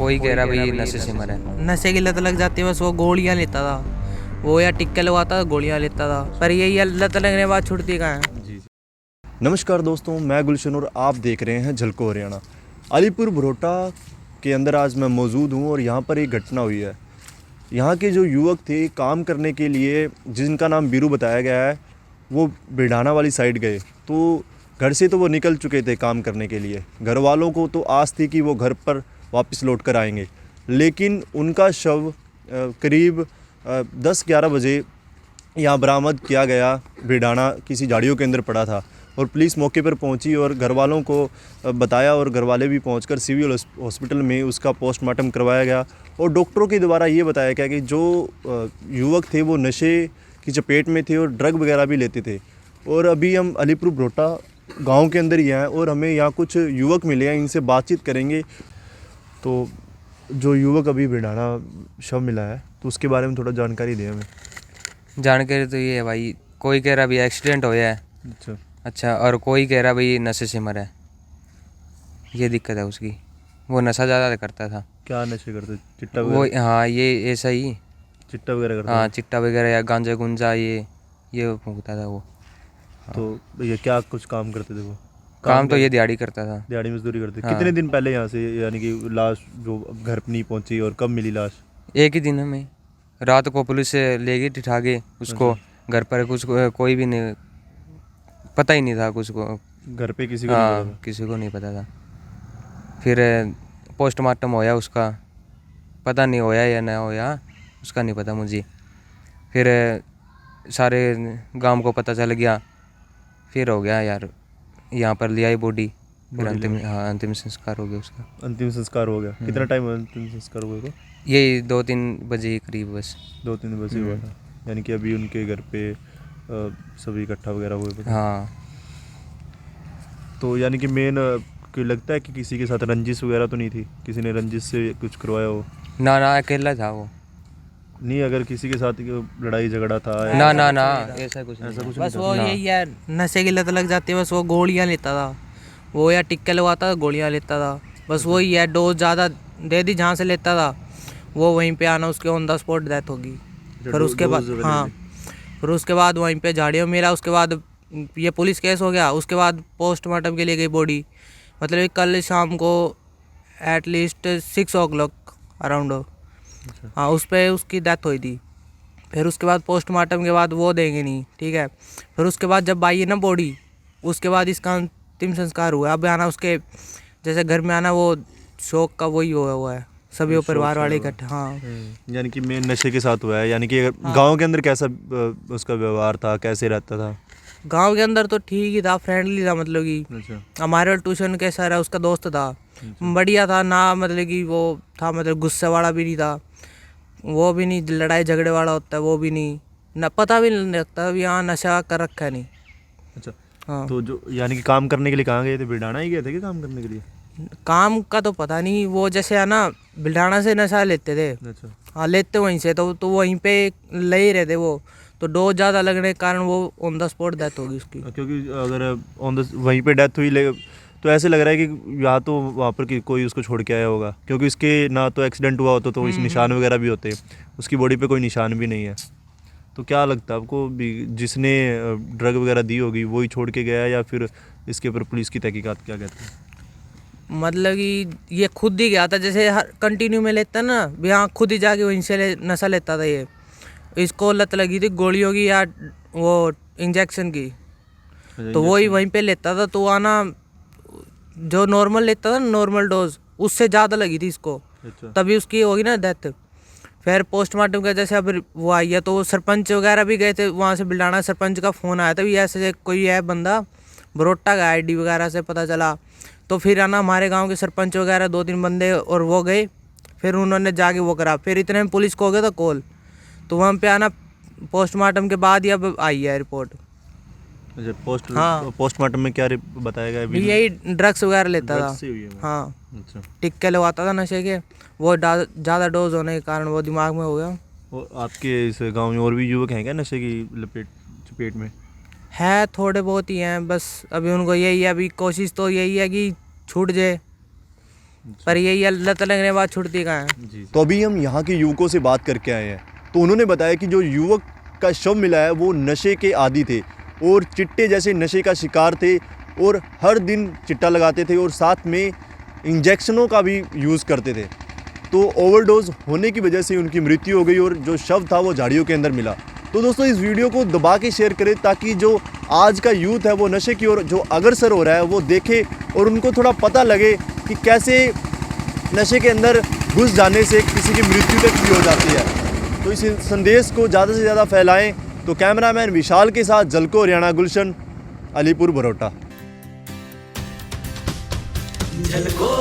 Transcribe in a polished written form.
कोई कह रहा भाई नशे से मरा है। नशे की लत लग जाती है, बस वो गोलियां लेता था, वो या टिक्के लगवाता था, गोलियां लेता था, पर यही लत लगने के बाद छुटती कहाँ है। जी। नमस्कार दोस्तों, मैं गुलशन और आप देख रहे हैं झलको हरियाणा। अलीपुर भरोटा के अंदर आज मैं मौजूद हूँ और यहाँ पर एक घटना हुई है। यहाँ के जो युवक थे काम करने के लिए, जिनका नाम बीरू बताया गया है, वो बिडाना वाली साइड गए। तो घर से तो वो निकल चुके थे काम करने के लिए। घर वालों को तो आस थी कि वो घर पर वापस लौट कर आएंगे, लेकिन उनका शव करीब 10-11 बजे यहाँ बरामद किया गया। बिडाना किसी झाड़ियों के अंदर पड़ा था और पुलिस मौके पर पहुंची और घर वालों को बताया और घर वाले भी पहुंचकर सिविल हॉस्पिटल में उसका पोस्टमार्टम करवाया गया। और डॉक्टरों के द्वारा ये बताया गया कि जो युवक थे वो नशे की चपेट में थे और ड्रग वगैरह भी लेते थे। और अभी हम अलीपुर भरोटा गांव के अंदर ही हैं और हमें यहाँ कुछ युवक मिले हैं, इनसे बातचीत करेंगे। तो जो युवक अभी बिडाना शव मिला है, तो उसके बारे में थोड़ा जानकारी दें हमें। जानकारी तो ये है भाई, कोई कह रहा भाई एक्सीडेंट होया है। अच्छा, और कोई कह रहा भाई नशे से मरा है। ये दिक्कत है उसकी, वो नशा ज़्यादा करता था। क्या नशे करते? चिट्टा वो वगैरह? हाँ, ये ऐसा ही चिट्टा वगैरह करता हाँ, था? चिट्टा वगैरह या गांजा गुंजा ये फूंकता था वो। तो ये क्या कुछ काम करते थे वो? काम तो ये दिहाड़ी करता था। दिहाड़ी मजदूरी करते? हाँ। कितने दिन पहले यहाँ से, यानी कि लाश जो घर पे नहीं पहुंची, और कब मिली लाश? एक ही दिन में रात को पुलिस से ले गई ठिठा के उसको। घर पर कुछ कोई भी नहीं, पता ही नहीं था कुछ को। घर पे किसी को नहीं पता था? किसी को नहीं पता था। फिर पोस्टमार्टम होया उसका, पता नहीं होया या ना होया, उसका नहीं पता मुझे। फिर सारे गांव को पता चल गया, फिर हो गया यार, यहाँ पर लिया बॉडी। फिर अंतिम संस्कार हो गया उसका। अंतिम संस्कार हो गया? कितना टाइम अंतिम संस्कार हुए को? यही 2-3 बजे के करीब बस। 2-3 बजे हुआ था, यानी कि अभी उनके घर पे सभी इकट्ठा वगैरह हुए? हाँ। तो यानी कि मेन कोई लगता है कि किसी के साथ रंजिश वगैरह तो नहीं थी? किसी ने रंजिश से कुछ करवाया हो? ना, अकेला था वो। नहीं, अगर किसी के साथ लड़ाई झगड़ा था? ना, ऐसा कुछ बस वो यही है, नशे की लत लग जाती है, बस वो गोलियां लेता था, वो या टिक्के लगवाता था, गोलियां लेता था, बस वही है। डोज ज़्यादा दे दी जहाँ से लेता था, वो वहीं पे आना, उसके ऑन द स्पॉट डेथ होगी। फिर उसके बाद फिर उसके बाद वहीं पे झाड़ियों मिला। उसके बाद ये पुलिस केस हो गया। उसके बाद पोस्टमार्टम के लिए गई बॉडी, मतलब कल शाम को एटलीस्ट 6 o'clock अराउंड। हाँ, उस पर उसकी डेथ हुई थी। फिर उसके बाद पोस्टमार्टम के बाद वो देंगे नहीं, ठीक है। फिर उसके बाद जब आई है ना बॉडी, उसके बाद इसका अंतिम संस्कार हुआ। अब आना उसके जैसे घर में आना, वो शोक का वही हुआ है, सभी परिवार वाले इकट्ठे। हाँ, यानी कि मेन नशे के साथ हुआ है। यानी कि गांव के अंदर कैसा उसका व्यवहार था, कैसे रहता था? गांव के अंदर तो ठीक ही था, फ्रेंडली था, मतलब कि अच्छा। हमारे ट्यूशन के सर है, उसका दोस्त था, बढ़िया था ना, मतलब कि वो था, मतलब गुस्से वाला भी नहीं था, वो भी नहीं लड़ाई झगड़े वाला होता है, वो भी नहीं, न पता भी नहीं लगता अभी यहाँ नशा कर रखा है नहीं। अच्छा। हाँ। तो जो यानी कि काम करने के लिए कहाँ गए थे? बिडाना ही गए थे कि काम करने के लिए? काम का तो पता नहीं, वो जैसे है ना, बिल्डाना से नशा लेते थे। अच्छा। हाँ, लेते वहीं से, तो वहीं पे ले ही रहे थे वो, तो डोज ज़्यादा लगने के कारण वो ऑन द स्पॉट डेथ होगी उसकी। क्योंकि अगर वहीं पे डेथ हुई, तो ऐसे लग रहा है कि या तो वहाँ पर कोई उसको छोड़ के आया होगा, क्योंकि इसके ना तो एक्सीडेंट हुआ होता तो इस निशान वगैरह भी होते, उसकी बॉडी पे कोई निशान भी नहीं है। तो क्या लगता है आपको, जिसने ड्रग वगैरह दी होगी वही छोड़ के गया, या फिर इसके ऊपर पुलिस की तहकीकात क्या कहती है? मतलब कि ये खुद ही गया था, जैसे हर कंटिन्यू में लेता ना, यहाँ खुद ही जाके वहीं से नशा लेता था ये। इसको लत लगी थी गोलियों की या वो इंजेक्शन की, तो वही वहीं पे लेता था। तो आना जो नॉर्मल लेता था, नॉर्मल डोज, उससे ज़्यादा लगी थी इसको। अच्छा। तभी उसकी होगी ना डेथ। फिर पोस्टमार्टम का जैसे अब वो आई है, तो सरपंच वगैरह भी गए थे वहाँ से। बिल्डाना सरपंच का फ़ोन आया था भी ऐसे कोई है बंदा, भरोटा का ID वगैरह से पता चला। तो फिर आना हमारे गांव के सरपंच वगैरह 2-3 बंदे और वो गए, फिर उन्होंने जाके वो करा। फिर इतने में पुलिस को हो गया था कॉल, तो वहाँ पे आना पोस्टमार्टम के बाद ही अब आई है रिपोर्ट। अच्छा। हाँ। पोस्टमार्टम में क्या बताया गया? भी यही ड्रग्स वगैरह लेता था। हाँ, अच्छा। टिक्के लगवाता था नशे के, वो ज़्यादा डोज होने के कारण वो दिमाग में हो गया। और आपके इस गांव में और भी युवक हैं क्या नशे की चपेट में? है, थोड़े बहुत ही हैं, बस अभी उनको यही है, अभी कोशिश तो यही है कि छूट जाए। पर यही लत लगने के बाद छुटती कहाँ है। तो अभी हम यहाँ के युवकों से बात करके आए हैं, तो उन्होंने बताया कि जो युवक का शव मिला है वो नशे के आदी थे और चिट्टे जैसे नशे का शिकार थे और हर दिन चिट्टा लगाते थे और साथ में इंजेक्शनों का भी यूज़ करते थे। तो ओवरडोज होने की वजह से उनकी मृत्यु हो गई और जो शव था वो झाड़ियों के अंदर मिला। तो दोस्तों इस वीडियो को दबा के शेयर करें ताकि जो आज का यूथ है वो नशे की ओर जो अग्रसर हो रहा है वो देखे और उनको थोड़ा पता लगे कि कैसे नशे के अंदर घुस जाने से किसी की मृत्यु तक भी हो जाती है। तो इस संदेश को ज़्यादा से ज़्यादा फैलाएं। तो कैमरामैन विशाल के साथ झलको हरियाणा, गुलशन, अलीपुर बरोटा। झलको